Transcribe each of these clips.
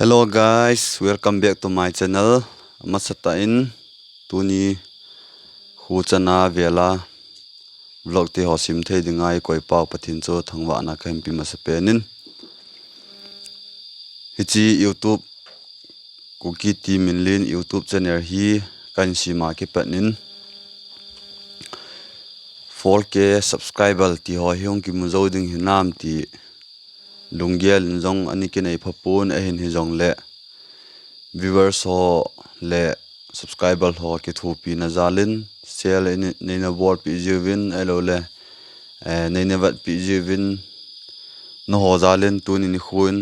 Hello guys, welcome back to my channel. Masata in tuni huchana vela vlog ti hosim the dingai koi pau pathin cho thangwa na khampi masapenin hichi YouTube kuki ti minlin YouTube channel hi kan sima ki panin 4K subscriber ti ho hyong ki muzo ding hinam ti lungial zong ani kinai phapun a hin hi zong le viewers ho le subscriber ho ki thupi na zalin sale neina board pi jivin elo le neina vat pi jivin no ho zalin tuni ni khuin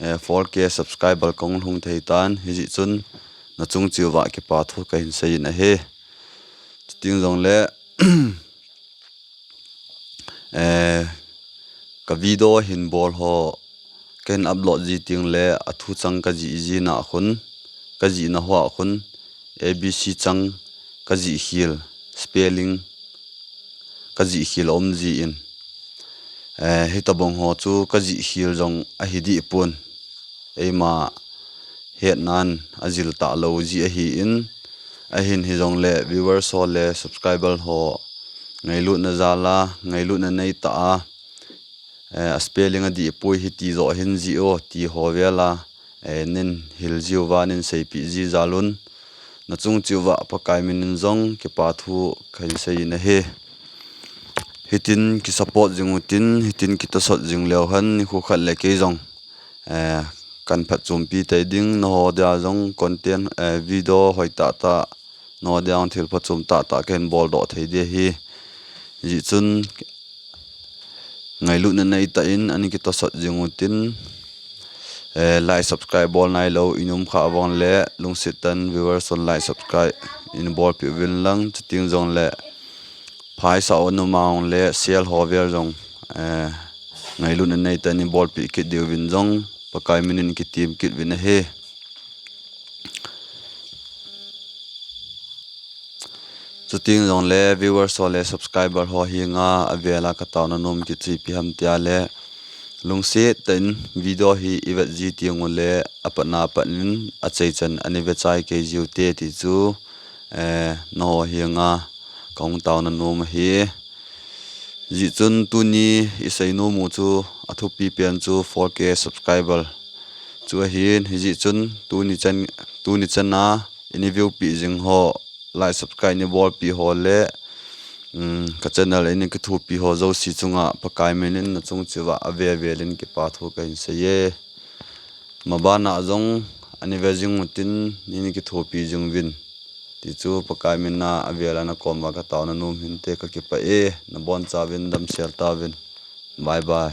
4K subscriber kong hung theitan hiji chun na chung chiwa ki pa thu ka hin sei na he ting jong le ka video hin bol ho ken upload ji ting le athu chang ka ji na khun ka ji na hwa khun abc chang ka ji hil spelling ka ji hil om ji in hitabong ho chu ka ji hil jong a hi di pun eima het nan azil ta lo ji a hi in a hin hi jong le viewers ho le subscriber ho ngai lu na zala ngai lu na nei ta spelling a di pui hi ti zo hin ji o ti ho vela nin hil jiu wanin sei pi ji zalun na chung chiwa pakai min zong ke pa thu khai sei na he hitin ki support jingutin hitin ki ta sot jing leo han ni khu khat le ke zong kan phat chumpi te ding no da zong content video hoi ta no da ang thil phat chum ta ken bol do thei de hi ji chun ngai lu na nei ta in ani ki ta sot jingutin like subscribe bol nai lo inum kha bon le lungsitan viewers on like subscribe in bol pi win lang chuting zong le phai sa onu maung le sel hover zong ngai lu na nei ta ni bol pi ki diu win zong pakai minin ki team kit win he chuting zong le viewers on le subscriber ho hi nga avela ka taw na nom ki chi pi ham tia le lungse ten video hi iwat ji tiang le apana panin achei chan ani vechai ke jiu te ti chu no hi nga kong taw na nom hi ji chun tuni isai no mu chu athu pi pen chu 4K subscriber chu hin ji chun tuni chana ini view pi jing ho like subscribe ni bol pi ho le ka channel ini ki thu pi ho zo si chunga pakai menin na chung chiwa ave velin ki pa thu ka in se ye mabana zong ani vejing mutin ni ki thu pi jung win ti chu pakai min na avela na komba ka taw na num hin te ka ki pa na bon cha win dam sel ta win bye bye